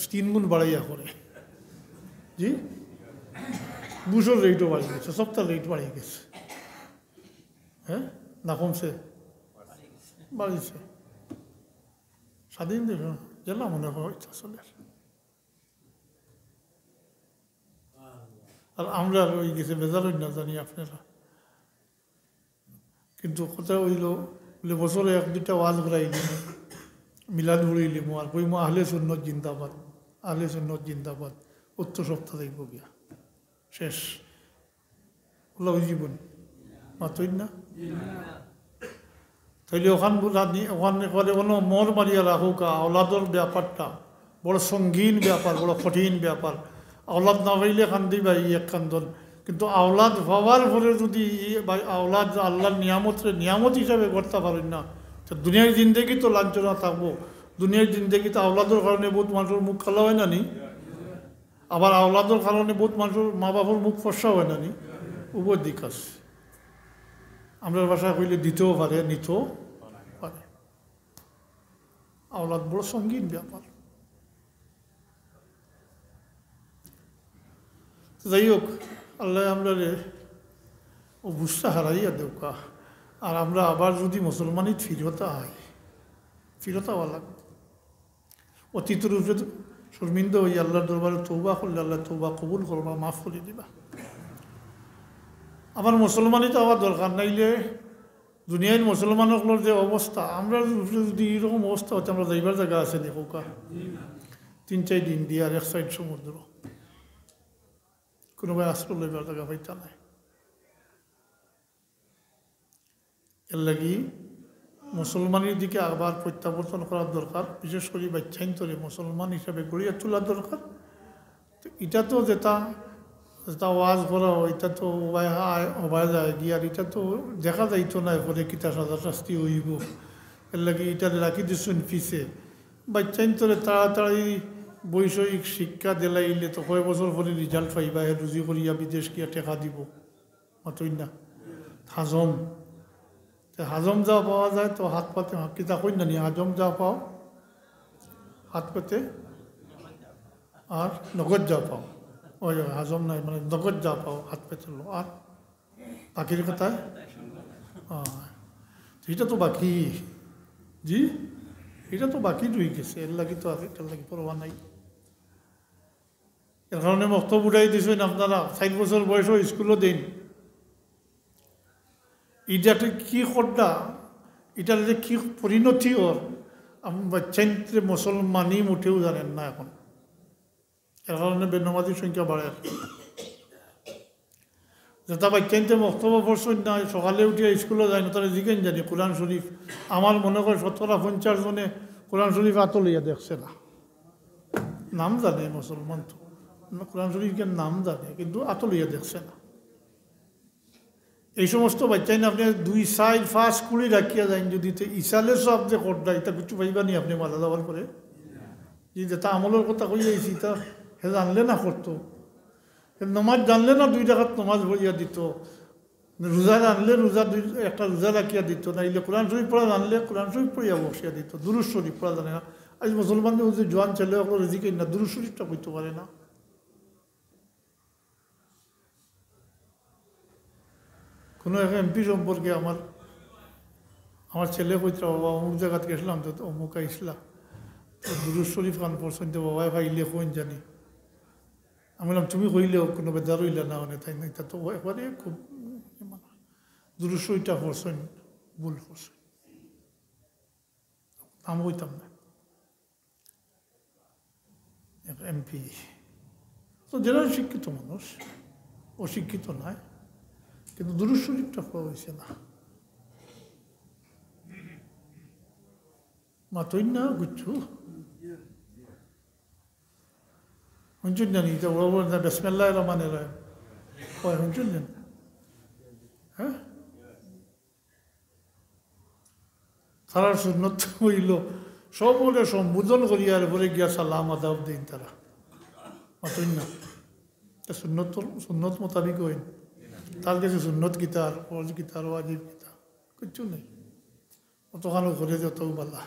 3 গুণ বাড়াইয়া করে। জি, বুঝোর রেটও বাড়িয়ে গেছে, সবটার রেট বাড়িয়ে গেছে। হ্যাঁ, না কমছে, বাড়িয়েছে। স্বাধীন দেশ জেলা মনে হয় চলে। আর আমরা ওই গেছে বেজার হই না জানি আপনারা, কিন্তু কথা হইল বলে বছরে এক দুটা ওয়াজ ঘুরাইলি মিলাদ ঘুরাইলি আর কই আহলে সুন্নত জিন্দাবাদ, আহলে সুন্নত জিন্দাবাদ, উত্তর সপ্তাহ দেখব গিয়া শেষ ওলা ওই জীবন মাতই না। তাইলে ওখানে করে কোনো মর মারিয়া রাখুকা আওলাদর ব্যাপারটা বড় সঙ্গীন ব্যাপার, বড় কঠিন ব্যাপার। আওলাদ না পাইলে কান্দি ভাই এক কান্দন, কিন্তু আওলাদ হওয়ার পরে যদি আওলাদ আল্লাহর নিয়ামত হিসাবে করতে পারেন না, তো দুনিয়ার জিন্দগি তো লাঞ্ছনা থাকবো। দুনিয়ার জিন্দগি তো আওলাদর কারণে বহুত মানুষের মুখ খালা হয় না নি, আবার আওলাদর কারণে বহুত মানুষের মা বাবার মুখ ফসা হয় না নি, উভয় দিক আছে। আমরা ভাষা কইলে দিতেও পারে, নিতেও পারে। আওলাদ বড় সঙ্গীন ব্যাপার। যাই হোক, আল্লাহ আমরা ও বুঝতে হারাইয়া দেউকা। আর আমরা আবার যদি মুসলমানই ফিরতা হয়, ফিরতা হওয়া লাগবে। অতীতের উপরে শর্মিন্দ হই আল্লাহর দরবারে তৌবা করলে আল্লাহ তৌবা কবুল করবা, মাফ করে দিবা। আমার মুসলমানই তো হওয়ার দরকার, নাইলে দুনিয়ার মুসলমানগুলোর যে অবস্থা, আমরা যদি এরকম অবস্থা হচ্ছে, আমরা যাইবার জায়গা আছে নি কৌকা? 3-4 দিন দিয়ে আর এক সাইড সমুদ্র, কোনোভাবে আশ্রয় লইবার জায়গা পাইতা নাই। এর লাগি মুসলমানের দিকে আবার প্রত্যাবর্তন করার দরকার, বিশেষ করে বাচ্চাইন্তরে মুসলমান হিসাবে গড়িয়া তোলার দরকার। তো এটা তো যেটা ওয়াজ করা, এটা তো অবায় যায় গিয়ে, আর এটা তো দেখা যাইতো না পরে কিতা সাজা শাস্তি হইব। এর লাগে এটা রাখি দিচ্ছেন ফিসে। বাচ্চাইন্তরে তাড়াতাড়ি বৈষয়িক শিক্ষা দিলাইলে তো কয় বছর পরে রেজাল্ট পাইবা, রুজি করিয়া বিদেশ গিয়া টেকা দিব, মাতই না। হাজম হাজম যা পাওয়া যায় তো হাত পাতে, কিতা কই না নি, হাজম যা পাও হাত পাতে, আর নগদ যা পাও, ওই হাজম নাই মানে নগদ যা পাও হাত পেতে লো। আর বাকির কথায় এটা তো বাকি, জি এটা তো বাকি রয়ে গেছে। এর লাগি তো আর এটার লাগি পরোয়া নাই। এর কারণে বক্তব্য উঠাই দিয়েছেন আপনারা 60 বছর বয়সও স্কুলও দিন। এটাতে কি করডা, এটার যে কি পরিণতি ওর, বাচ্চাইন্ত্রে মুসলমানই মুঠেও জানেন না এখন। এর কারণে বেনমাজির সংখ্যা বাড়ে। যেটা বাচ্চাইন্তে বক্তব্য পড়ছেন না, সকালে উঠিয়া স্কুলে যায় না, তারা জিজ্ঞেন জানি কোরআন শরীফ। আমার মনে করে 50 জনে কোরআন শরীফ আতো লইয়া দেখছে না। নাম জানে মুসলমান তো, কোরআন শরীফকে নাম জানে, কিন্তু আতো লইয়া দেখছে না। এই সমস্ত বাচ্চাই না আপনি 2 সাইড ফার্স্ট কুড়ি রাখিয়া যান, যদি ইসালে সব যে করডা এটা কিছু পাইবা নি আপনি মালা যাওয়ার পরে। যেটা আমলের কথা কই যাইছি তা হে জানলে না করতো, নমাজ জানলে না 2 টাকাত নমাজ ভরিয়া দিত, রোজা জানলে একটা রোজা রাখিয়া দিত, নাইলে কোরআন শরীফ পড়া জানলে কোরআন শরীফ পড়িয়া বসিয়া দিত। দুরূদ শরীফ পড়া জানে না। আজ মুসলমানদের যে জোয়ান ছেলে ওগুলো রেজিকে না দুরূদ শরীফটা কইতে পারে না। কোনো এক এমপি সম্পর্কে আমার ছেলে কইতে, বাবা অমুক জায়গাতে গেছিলাম তো অমুক আইসলাম, তো দুরূদ শরীফ খান পড়ছেন, তো বাবা ভাইলে কোন জানি। আমি বললাম তুমি কইলেও কোনো বেদার হইলে না, মানে তাই নাই, তা তো একবারে খুব দুরূদ শরীফটা পড়ছেন, ভুল করছেন, আমি কইতাম না। এমপি তো যারা শিক্ষিত মানুষ, অশিক্ষিত নয়, কিন্তু দুরূদ শরীফটা পড়া হয়েছে না, মাতই না গুচ্ছু শুনছেন জানি। তো বড় বড় না বিসমিল্লাহির রহমানির রহিম কয় শুনছেন জানি। হ্যাঁ, তারা সুন্নত হইল সবরে সম্বোধন করিয়া পরে গিয়া সালাম আদাব দিন তারা, মাতই না। সুন্নত মোতাবিক হইন, তার কাছে সুন্নত গীতার ফরজ গীতার ওয়াজিব গীতা কিচ্ছু নেই। অতখানো ঘরে যত বালা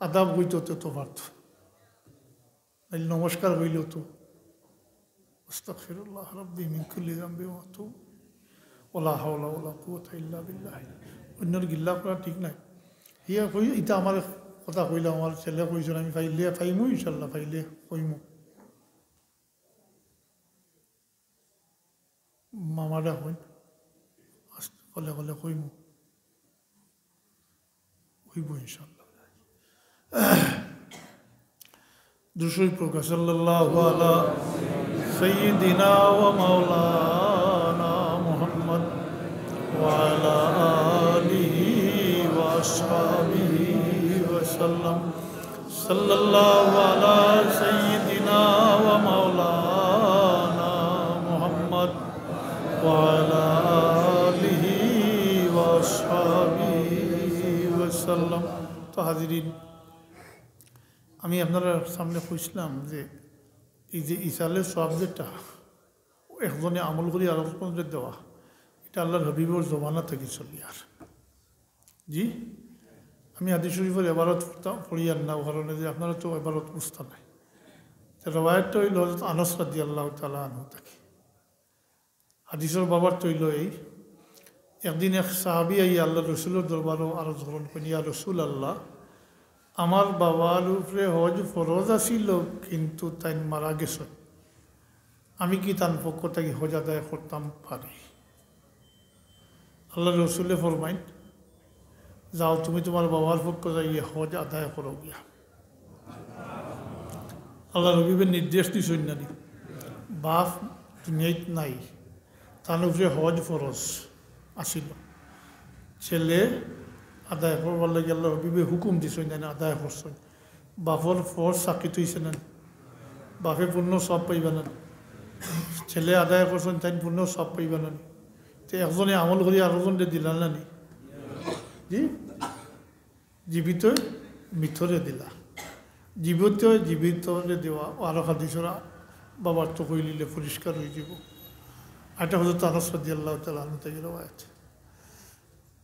আদাব হইত তত পারত, নমস্কার হইল তো আস্তাগফিরুল্লাহ রাব্বি মিন কুল্লি যামবি ওয়া আতুব ওয়ালা হাওলা ওয়ালা কুওয়াতা ইল্লা বিল্লাহ। অন্যের গিল্লা করা ঠিক নাই। ইয়া কই এটা আমার কথা কইলাম, আমার ছেলে কইছিল আমি ফাইমু ইনশাল্লাহ, ফাইলে কইমু। মামারা হইন কলে কলে কইম হইব ইনশাল্লাহ দুশোই প্রকাশ সাল্লাল্লাহু আলা সাইয়্যিদিনা ওয়া মাওলানা মুহাম্মদ ওয়া আলা আলিহি ওয়া আসহাবিহি ওয়া সাল্লাম সাল্লাল্লাহু আলা সাইয়্যিদিনা ওয়া মাওলানা মুহাম্মদ ওয়া আলা আলিহি ওয়া আসহাবিহি ওয়া সাল্লাম। তো হাজিরিন, আমি আপনারা সামনে কইছিলাম যে এই যে ইসালের সব যেটা একজনে আমল করি আর একজনের দেওয়া, এটা আল্লাহর হাবিবর জমানা থেকে চলি। আর জি আমি হাদিস শরীফের এবারত পড়িয়ার না, কারণে যে আপনারা তো এবারত বুঝতে নাই। রওয়ায়াতটা হইল হযরত আনাস রাদিয়াল্লাহু তাআলা আনহু থেকে। হাদিসের বাবার তৈল এই, একদিন এক সাহাবী আই আল্লাহ রসুলের দরবারও আরো ধরন করি, ইয়া রসুল আল্লাহ, আমার বাবার উপরে হজ ফরজ আসিল কিন্তু তাই মারা গেছে, আমি কি তার পক্ষ থেকে হজ আদায় করতাম পারি? আল্লাহ রসুলে ফরমাইন, যাও তুমি তোমার বাবার পক্ষ থেকে হজ আদায় করো গিয়া। আল্লাহ রবিবের নির্দেশ দিছেন না, বাপ দুনিয়াত নাই, তার উপরে হজ ফরজ আসিল, ছেলে আদায় করবার লাগে আল্লাহ রবিবে হুকুম দিছেন না, আদায় করছেন। বাপর ফরজ সাকিত হয়েছে না, বাপে পূর্ণ সব পাইবা না, ছেলে আদায় করছেন তাই পূর্ণ সব পাইবা না। তো একজনে আমল করি আরেকজনে দিলা না নি? জি জীবিত মৃতরে দিলা, জীবিতরে দেওয়া আরো হাদিসরা বাবার তো কইলিলে পরিষ্কার হয়ে যাব। এটা হযরত আনাস রাদিয়াল্লাহু তাআলা আনহু থেকে রওয়ায়াত।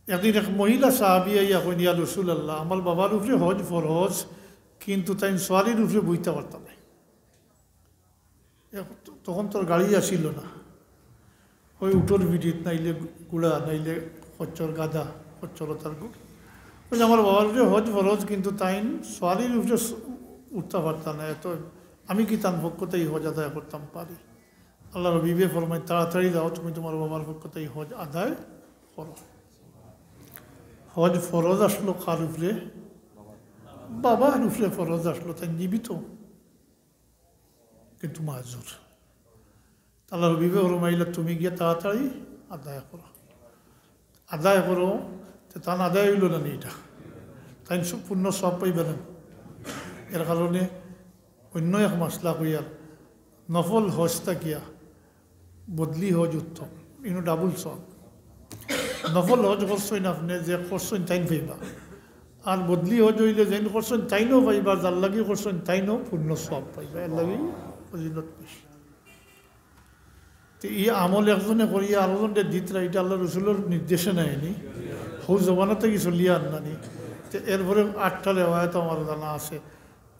একদিন এক মহিলা সাহাবী আইয়া কইন, ইয়া রাসূলুল্লাহ, আমার বাবার উপরে হজ ফরজ কিন্তু তাই সোয়ারির উপরে বইতে পারতাম না। তখন তোর গাড়ি আসিল না, ওই উটোর ভিডিত নাইলে গুড়া নাইলে খচ্চর গাদা, খচ্চরতার গুড়। ওই আমার বাবার উপরে হজ ফরজ কিন্তু তাই সোয়ারির উপরে উঠতে পারতাম না, এত আমি কি তার পক্ষতেই হজ আদায় করতাম পারি? আল্লাহ রবিবে ফরমাই, তাড়াতাড়ি যাও, তুমি তোমার বাবার পক্ষতেই হজ আদায় করো। হজ ফরজ আসলো কার উপরে? বাবার উপরে ফরজ আসলো, তাই জীবিত কিন্তু মাজুর। আল্লাহ রবিবে ফরমাইলা, তুমি গিয়ে তাড়াতাড়ি আদায় করো। আদায় করো, তান আদায় হইল না এটা, তাই পূর্ণ সব পাইবে না। এর কারণে অন্য এক মশলা কইয়ার নফল হজটা গিয়া বদলি হজ উত্তম, ইনো ডাবল সব। নফল হজ করছেন আপনি যে করছেন তাইন পাইবা, আর বদলি হজ হইলে যেন করছেন তাইনও পাইবা, যার লাগি করছেন তাইনও পূর্ণ সব পাইবা, এর লাগি ফজিলত বেশি। তো এই আমল একজনে করিয়া আরেকজনকে দিতরা, এটা আল্লাহ রসুলের নির্দেশে নেয়নি, হৌ জমানা থেকে চলিয়ে আননানি। তো এরপরে 8টা রেওয়ায়াত আমার জানা আছে,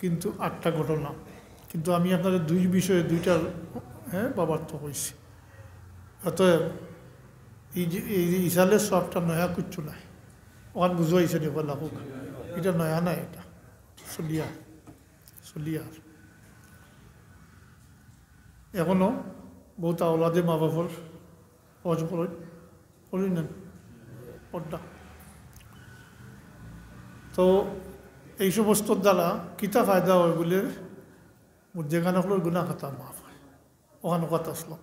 কিন্তু 8টা ঘটনা, কিন্তু আমি আপনাদের দুই বিষয়ে দুইটার বাবার তো কইছি। অতএব এই যে ইসালের সবটা নয়া কিচ্ছু নাই, ওখান বুঝাইছে নি লাগুক, এটা নয়া নাই, এটা চলিয়ার। এখনো বহুত আওলাদে মা বাবার হজ করি নেন পর্দা। তো এই সমস্তর দ্বারা কিতা ফায়দা হয় বলে যেখানে হলো গুণা খাতা মাফ হয়, ওখানে কথা আসলো।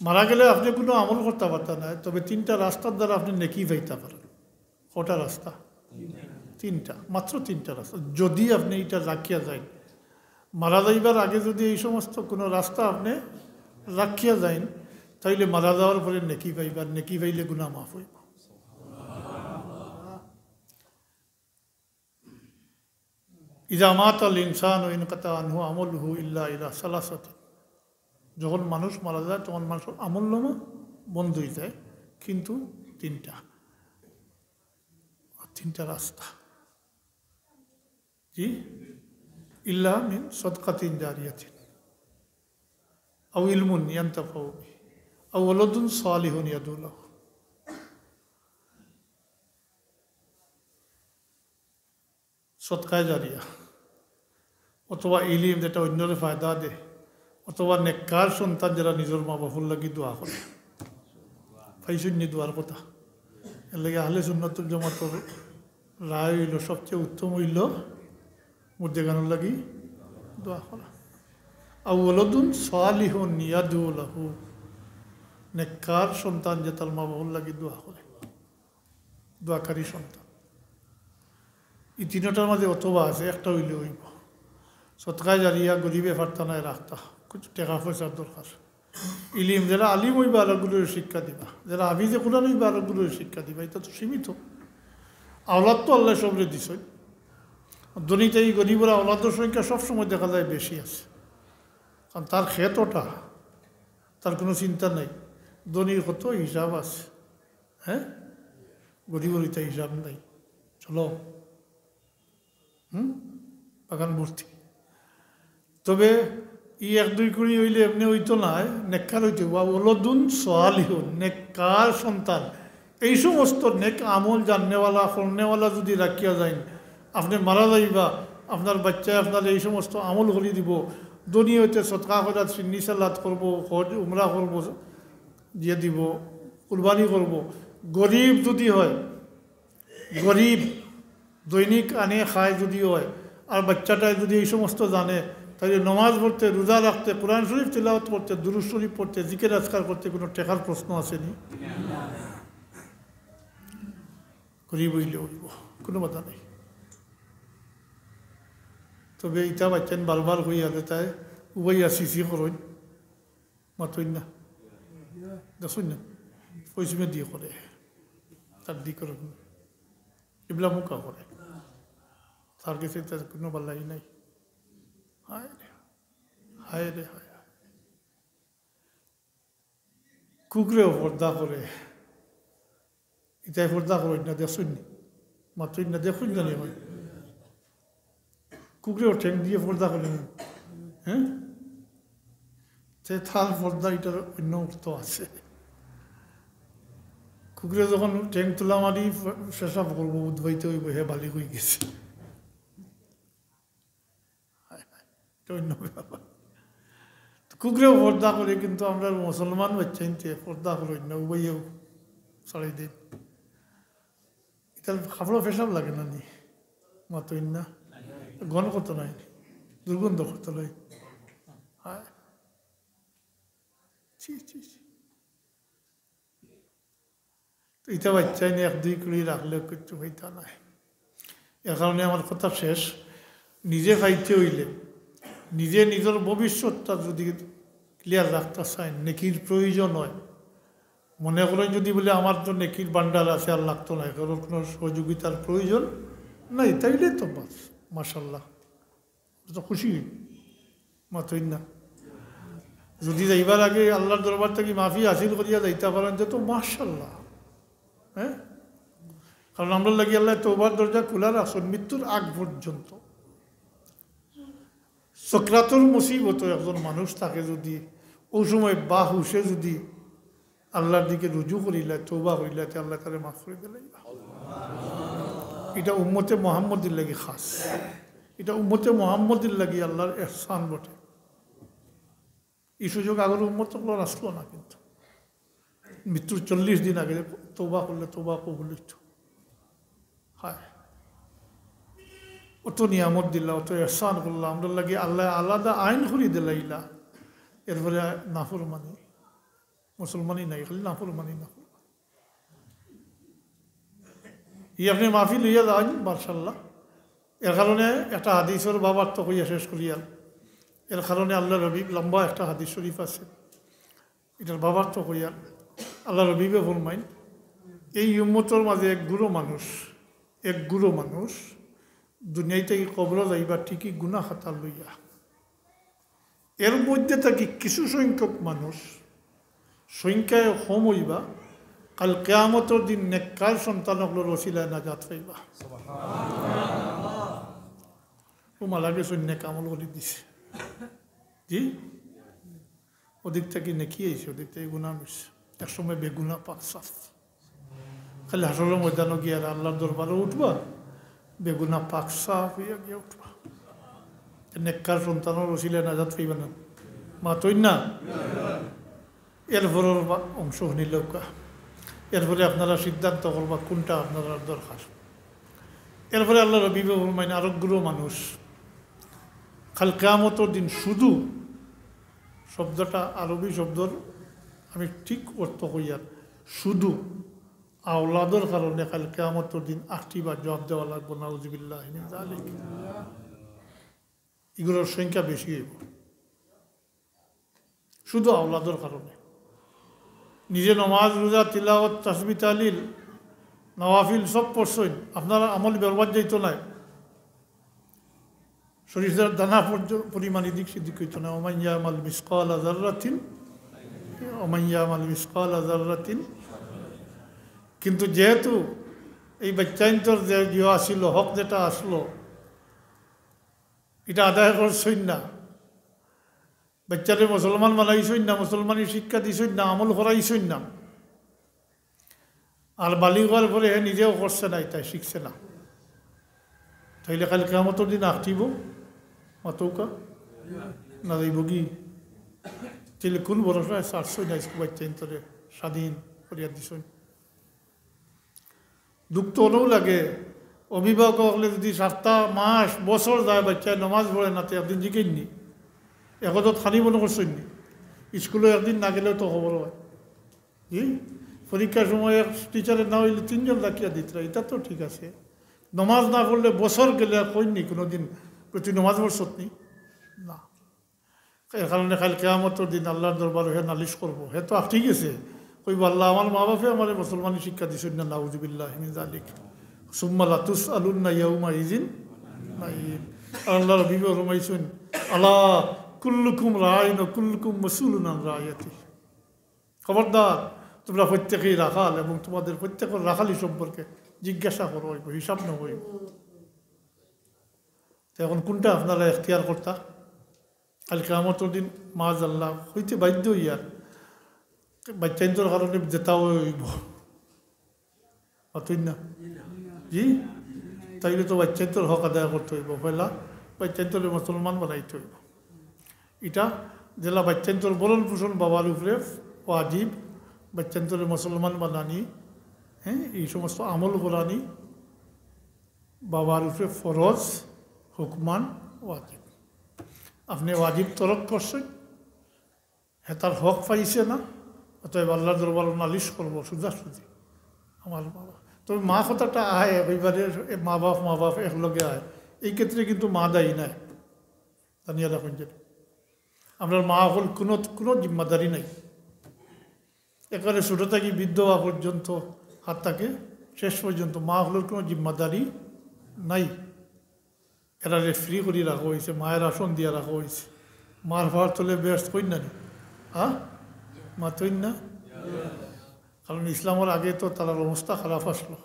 মারা গেলে আপনি কোনো আমল করতে পারতেন না, তবে 3টা রাস্তার দ্বারা আপনি নেকি পাইতে পারেন। কটা রাস্তা? 3টা, মাত্র 3টা রাস্তা, যদি আপনি এটা রাখিয়া যান। মারা যাইবার আগে যদি এই সমস্ত কোনো রাস্তা আপনি রাখিয়া যান, তাইলে মারা যাওয়ার পরে নেকি পাইবার, নেকি পাইলে গুণা মাফ হইব। ইজা মাতাল ইনসান ও ইনকাতা আনহু আমলহু ইল্লা ইলা সালাসাতিন, যখন মানুষ মারা যায় তখন মানুষের আমল নামা বন্ধ হয়ে যায়, কিন্তু 3টা রাস্তা। জি ইল্লা মিন সদকাতিন জারিয়াতিন আও ইলমুন ইয়ানতাফাউ বিহি আও ওয়ালাদুন সালিহুন ইয়াদউ লাহু। সদকায়ে জারিয়া অথবা ইলিম যেটা অন্যরে ফায়দা দেয়, অথবা নেককার সন্তান যারা নিজের মা বাপুর লাগি দোয়া করে ফাইসুন্নি দোয়ার কথা এর লাগে আহলে সুন্নাতুল জামাতের রায় হইল সবচেয়ে উত্তম হইল মুর্দেগানোর লাগি দোয়া করা আউলুন সালিহুন ইয়াদু লাহু নেককার সন্তান যে তার মা বাপুর লাগি দোয়া করে দোয়াকারী সন্তান এই তিনটার মাঝে অথবা আছে একটা হইলে হইব সৎকায় জারিয়া গরিবে ফার্তানায় রাখতা কিছু টাকা পয়সার দরকার ইলিম যারা আলিম হইবা আরগুলোর শিক্ষা দিবা যারা হাফিজে কোরআন হইবা আরগুলোর শিক্ষা দিবা এটা তো সীমিত আওলাদ তো আল্লাহ সবরে দিছে দুনিয়াতে এই গরিবরা আওলাদের সংখ্যা সবসময় দেখা যায় বেশি আছে কারণ তার ক্ষেতটা তার কোনো চিন্তা নেই ধনীর কত হিসাব আছে হ্যাঁ গরিবের এটা হিসাব নাই চলো বাগান ভর্তি তবে ই এক দুই কুড়ি হইলে এমনি হইতো না নেককার হইতে বা ওলদুন সোয়ালিহুন নেককার সন্তান এই সমস্ত নেক আমল জাননেওয়ালা করনেওয়ালা যদি রাখিয়া যায় আপনি মারা যাইবা আপনার বাচ্চায় আপনার এই সমস্ত আমল করে দিব দুনিয়া হইতে সৎকা করাত সিন্নি সালাত করবো হজ উমরা করবো দিয়ে দিব কুরবানি করব গরিব যদি হয় গরিব দৈনিক আনে খায় যদি হয় আর বাচ্চাটায় যদি এই সমস্ত জানে তাহলে নমাজ পড়তে রোজা রাখতে কোরআন শরীফ তিলাওয়াত করতে দুরূদ শরীফ পড়তে জিকির আজকার করতে কোনো টেকার প্রশ্ন আসেনি গরিব হইলে হইব কোনো বাধা নেই তবে ইটা বাচ্চান বারবার হইয়া তাই উবাইয়া সিসি করইন মাতইন না দেখুন না পয়সা দিয়ে করে তার দি করে এগুলা মুখা করে তার কাছে তার কোনো বালাই নাই হায় রে হায় রে হায় কুকুরেও পর্দা করে ইটাই পর্দা করেন না দেখুন নি মাতইন না দেখুন জানি হয় কুকুরেও ঠেং দিয়ে পর্দা করেন হ্যাঁ সে থাল পর্দা এটার অন্য অর্থ আছে কুকুরে যখন ঠেং তোলা মারি পেশাব করবো উদ্বাইতে হইব হে বালি হয়ে গেছে অন্য ব্যাপার কুকুরেও পর্দা করে কিন্তু আমরা মুসলমান বাচ্চাইতে পর্দা করেন না উবাইয়েও ছাড়াই দিন এটা খাবড়ো পেশাব লাগে না নি মাতইন না ঘন কত নাই দুর্গন্ধ কত নাই হ্যাঁ তো এটা বাচ্চাই নিয়ে এক দুই কুড়ি রাখলে কিছু হইতা নাই এর কারণে আমার কথা শেষ নিজে খাইতে হইলে নিজে নিজের ভবিষ্যৎটা যদি ক্লিয়ার রাখতে চায় নেকির প্রয়োজন হয় মনে করেন যদি বলে আমার তো নেকির বান্ডাল আছে আর লাগতো না কারোর কোনো সহযোগিতার প্রয়োজন নাই তাইলে তো বাস মাশাল্লাহ তো খুশি মাতইন না যদি যাইবার আগে আল্লাহর দরবার থেকে মাফি হাসিল করিয়া যাইতে পারেন যে তো মাশাল্লাহ হ্যাঁ কারণ আমরা লাগি আল্লাহ তওবার দরজা খোলা রাখছেন মৃত্যুর আগ পর্যন্ত সক্রাতুল মুসিবত একজন মানুষ তাকে যদি ওই সময় বা হুশে যদি আল্লাহর দিকে রুজু করিলে তওবা হইলে আল্লাহ তারে মাফ করে দিলে এটা উম্মতে মুহাম্মদের লাগি খাস এটা উম্মতে মুহাম্মদের লাগি আল্লাহর ইহসান বটে এই সুযোগ আগের উম্মত আসলো না কিন্তু মৃত্যুর 40 দিন আগে তওবা করলে তওবা কবুল হইত হয় অত নিয়ামত দিলা অত ইহসান করলাম আমরা লাগে আল্লাহ আলাদা আইন করি দিলাইলা এরপরে নাফরমানি মুসলমানই নাই খালি নাফরমানি ই আপনি মাফি লইয়া যান মাশাআল্লাহ এর কারণে একটা হাদিসের বাবার তো কইয়া শেষ করিয়াল এর কারণে আল্লাহ রবি লম্বা একটা হাদিস শরীফ আছে এটার বাবার তো কইয়াল আল্লাহ রবিবে ফরমাইন এই উম্মতের মাঝে এক গুরু মানুষ দুনিয়াতে কবর যাইবা ঠিকই গুনাহ খাতা লইয়া এর মধ্যে থাকি কিছু সংখ্যক মানুষ সংখ্যায় কম হইবা কাল কিয়ামতের দিন নেককার সন্তানগুলোর ওসিলায় নাজাত পাইবা ও মালাকে সৈন্য কামল করে দিছে জি ওদিক থেকে নেকি আইছে ওদিক থেকে গুণা মিশছে একসময় বেগুনা পাক সাফ খালি হাসরের ময়দানও গিয়ে আল্লাহর দরবারে উঠবা বেগুনা পাক সাফ হইয়া গিয়ে উঠবা নেককার সন্তানের ওসিলায় নাজাত পাইবা না মাতই না এরপরের অংশ শুনিলেও এরপরে আপনারা সিদ্ধান্ত করবা কোনটা আপনারা দরকার। এরপরে আল্লাহ রবি ফরমাইন আরোগ্য মানুষ কাল কিয়ামতের দিন শুধু শব্দটা আরবি শব্দর আমি ঠিক অর্থ কইয়ার শুধু আওলাদর কারণে কাল কিয়ামতের দিন 8টি বার জবাব দেওয়া লাগবে নাউজুবিল্লাহ মিন যালিক। এগুলোর সংখ্যা বেশি হইব শুধু আওলাদর কারণে। নিজে নমাজ রোজা তিলাওয়াত তাসবিহ তাহলিল নওয়াফিল সব পড়ছেন, আপনারা আমল বরবাদ যাইতো নাই, শরীরের দানা পরিমাণ এদিক সেদিক হইতো না। ওমাইয়া মাল মিসকাল যাররাতিন ওমাইয়া মাল মিসকাল যাররাতিন। কিন্তু যেহেতু এই বাচ্চাইন্তর যে আসিল হক যেটা আসলো এটা আদায় করছই না, বাচ্চারে মুসলমান বানাইছই না, মুসলমানি শিক্ষা দিছই না, আমল করাইছই না, আর বালি হওয়ার পরে হে নিজেও করছে না, তাই শিখছে না, তাইলে কাল কিয়ামতের দিন আঁকটিব মাতৌকা না যাইব কি? তাইলে কোন ভরসায় ছাড়ছই না বাচ্চাইন্তরে স্বাধীন করিয়া দিছই। দুঃখ তো হলেও লাগে, অভিভাবক হলে যদি 7টা মাস বছর যায় বাচ্চায় নমাজ পড়ে না, তো একদিন জিকেননি একদত খানি মনে করছেন নি, স্কুলে একদিন না গেলেও তো খবর হয়। জি পরীক্ষার সময় এক টিচারের না হইলে 3 জন ডাকিয়া দিতরা, এটা তো ঠিক আছে। নমাজ না পড়লে বছর গেলে আর কইনি কোনো দিন প্রতি নমাজ পড়ছত নি না। এর কারণে কাল কিয়ামতের দিন আল্লাহর দরবারে হে নালিশ করবো, হে তো ঠিক আছে কইব আল্লাহ আমার মা বাপে আমার মুসলমানি শিক্ষা দিছেন না, নাউজুবিল্লাহ মিন যালিক। সুম্মা লা তুসআলুন্না ইয়াউমা ইযিন নাঈম। আল্লাহ রবি ফরমাইছেন আলা কুল্লুকুম রাইন ওয়া কুল্লুকুম মাসউলুন আন রাইয়াতি। খবরদার তোমরা প্রত্যেকেই রাখাল এবং তোমাদের প্রত্যেকের রাখালি সম্পর্কে জিজ্ঞাসা করো হইব, হিসাব না হইব। তো এখন কোনটা আপনারা এখতিয়ার করতা? কাল কিয়ামতের দিন মাআযাল্লাহ হইতে বাধ্য ইয়ার বাচ্চাইন্তর কারণে জেতাও হইব, অতই না জি। তাইলে তো বাচ্চাইন্তর হক আদায় করতে হইব, পয়লা বাচ্চাইন্তরে মুসলমান বানাইতে হইব। এটা জেলা বাচ্চাইন্তর বরণ পোষণ বাবার উপরে ওয়াজিব, বাচ্চাইন্তরে মুসলমান বানানি, হ্যাঁ এই সমস্ত আমল করানি বাবার উপরে ফরজ, হুকমান, ওয়াজিব। আপনি ওয়াজিব তরক করছেন, হ্যাঁ তার হক পাইছে না, অতএব আল্লাহর দরবারে নালিশ করবো সোজাসুজি আমার বাবা। তবে মা কথাটা আয় এবারে মা বাপ একলগে আয়, এই ক্ষেত্রে কিন্তু মা দায়ী নাই, জানিয়ে রাখুন যে আপনার মা হল কোনো জিম্মাদারি নাই। এখানে ছোটো থাকি বৃদ্ধ হওয়া পর্যন্ত হাত থাকে শেষ পর্যন্ত মা হলের কোনো জিম্মাদারি নাই। এরা ফ্রি করে রাখা হয়েছে, মায়ের আসন দিয়ে রাখা হয়েছে, মার ভার তোলে ব্যস্ত কই না নি মা তৈন না। কারণ ইসলামের আগে তো তার অবস্থা খারাপ আসলো,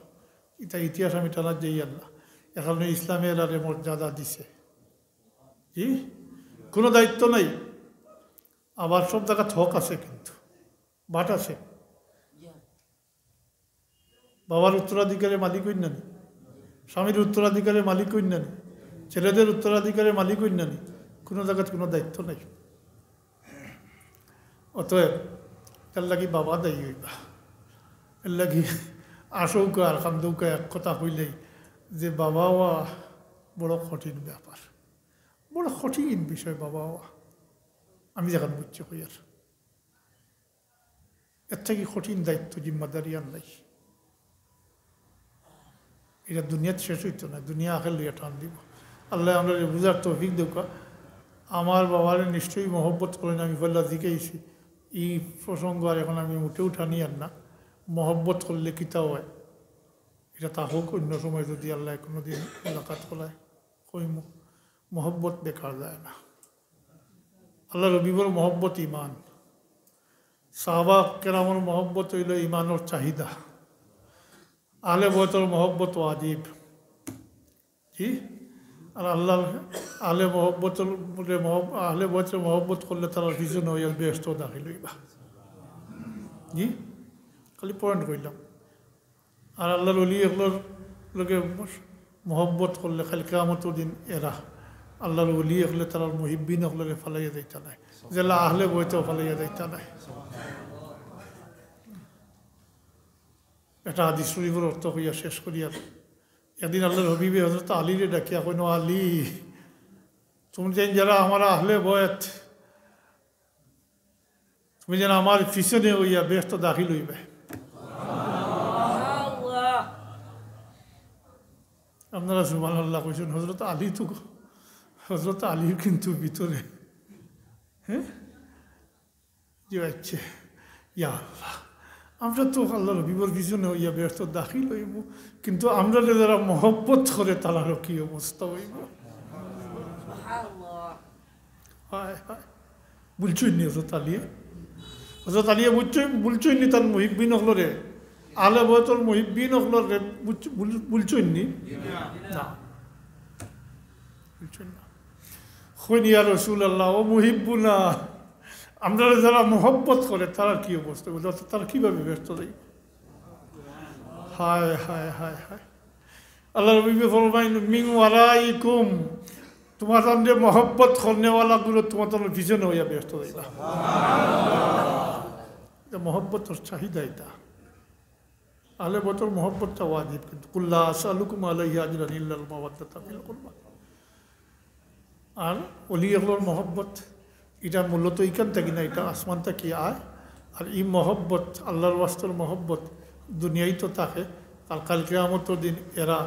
এটা ইতিহাস আমি টানার যাই আল্লাহ। এখানে ইসলামের আরে মর্যাদা দিছে, জি কোনো দায়িত্ব নাই। আবার সব জায়গা হক আছে, কিন্তু বাট আছে। বাবার উত্তরাধিকারের মালিক হইন নানি, স্বামীর উত্তরাধিকারের মালিক হইন নানি, ছেলেদের উত্তরাধিকারের মালিক হইন নানি, কোনো জায়গায় কোনো দায়িত্ব নাই। অতএব এর লাগি বাবা দায়ী হইবা, এর লাগি আসৌকা আর কান্দৌকা এক কথা হইলেই যে বাবা হওয়া বড় কঠিন ব্যাপার, বড় কঠিন বিষয় বাবা হওয়া। আমি যখন বুঝছি হইয়ার এর থেকে কঠিন দায়িত্ব জিম্মাদারি আর নাই। এটা দুনিয়াতে শেষ হইতো না, দুনিয়া আখের লইয়া টান দিব। আল্লাহ আমরা বুঝার তৌফিক দেওয়া। আমার বাবার নিশ্চয়ই মহব্বত করেন, আমি বললা দিকেইছি এই প্রসঙ্গ আর এখন আমি উঠে উঠানি আর না। মহব্বত করলে কিতাও হয়, এটা তা হোক অন্য সময় যদি আল্লাহ কোনো দিন এলাকাত করায় কইম, মহব্বত বেকার যায় না। আল্লাহ রবিবর মহব্বত ইমান, সাহাবা কেরামর মহব্বত হইল ইমানোর চাহিদা, আহলে বয়তর মহব্বত ওয়াজিব, জি। আর আল্লাহ আহলে মহব্বতের আহলে বয়তের মহব্বত করলে তারা পিছনে হইয়া ব্যস্ত দাখিল হইবা, জি খালি পয়েন্ট কইলাম। আর আল্লাহর অলি এগুলোর লোকে মহব্বত করলে খালি কিয়ামতের দিন এরা আল্লাহর ওলি হলে তার মুহিব্বিন হলে ফালাইয়া যাইতা নাই, জেলা আহলে বইতেও ফালাইয়া যাইতা নাই। এটা হাদিস শরীফের অর্থ হইয়া শেষ করিয়া একদিন আল্লাহর হবিবে হযরত আলীরে ডাকিয়া কইন, আলী তুমি যেন যারা আমার আহলে বয়ত, তুমি যেন আমার পিছনে হইয়া ব্যস্ত দাখিল হইবে। আপনারা সুবহানাল্লাহ কইছেন, হযরত আলী তো হযরত আলীর কিন্তু ভিতরে হ্যাঁ যে আচ্ছা ইয়া আল্লাহ, আমরা তো আল্লাহর হবিবর পিছনে হইয়া ব্যস্ত দাখিল হইব, কিন্তু আমরা যারা মহব্বত করে তারারও কি অবস্থা হইব। হায় হায়, বুঝছই নি হযরত আলিয়ে বুঝছই নি তার মুহিব্বিন হলরে, আলে বয়তর মুহিব্বিন হলরে বুঝছই নি না, বুঝছই না। হইনি ইয়া রাসূলুল্লাহ, ও মুহিব্বুনা, আমরা যারা মহব্বত করে তারা কি অবস্থা, তারা কিভাবে ব্যস্ত হইব। হায় হায় হায় হায়, আল্লাহ নবী ফরমাইন, মিন ওয়ারাইকুম, তোমার যে মহব্বত করনেওয়ালাগুলো তোমার তোমার পিছনে হইয়া ব্যস্ত হইবা। মহব্বতর চাহিদা এটা, আহলে বয়তের মহব্বতটা ওয়াজিব, কিন্তু কুল্লা আসালুকুম আলাইহি আজরান ইল্লাল মাওয়াদ্দাতা ফিল কুরবা। আর ওলিয়াগুলোর মহব্বত এটা মূলত এইখান থেকে না, এটা আসমান থেকে আয়। আর এই মহব্বত আল্লাহর ওয়াস্তর মহব্বত দুনিয়ায় তো থাকে, আর কাল কিয়ামতের দিন এরা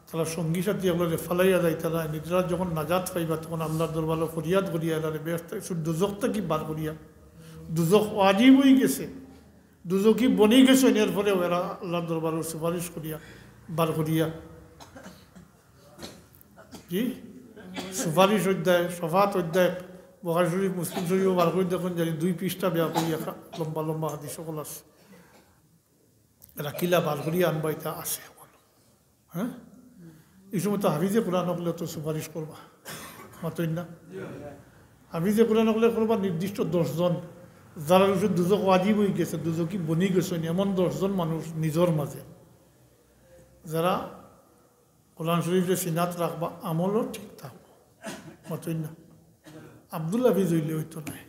তারা সঙ্গী সাথী এগুলো ফালাইয়া যায়, তারা নিজেরা যখন নাজাত পাইবা তখন আল্লাহর দরবারে ফরিয়াদ করিয়া এরা ব্যস্ত দুজকটা কি বার করিয়া, দুজক ওয়াজিব হয়ে গেছে, দুজকি বনি গেছে, এর পরেও এরা আল্লাহর দরবারে সুপারিশ করিয়া বার করিয়া কি সুপারিশ অধ্যায়, সফাত অধ্যায়, বুখারী শরীফ, মুসলিম শরীফও বার করে দেখুন, জানি 2 পৃষ্ঠা বেয়া করিয়া লম্বা লম্বা হাদিস সকল আছে, এরা কিলা বার করিয়া আনবা এটা আছে। হ্যাঁ, এই সময় তো হাফিজে কোরআন হলে তো সুপারিশ করবা, মাতই না। হাফিজে কোরআন হলে করবা নির্দিষ্ট 10 জন, যারা দুজক ওয়াজিব হয়ে গেছে, দুজকি বনি গেছে, এমন 10 জন মানুষ নিজের মাঝে যারা কোরআন শরীফে সিনাত রাখবা, আমলও ঠিক থাকবো, মাতই না। আব্দুল হাফিজ হইলে হইতো নাই,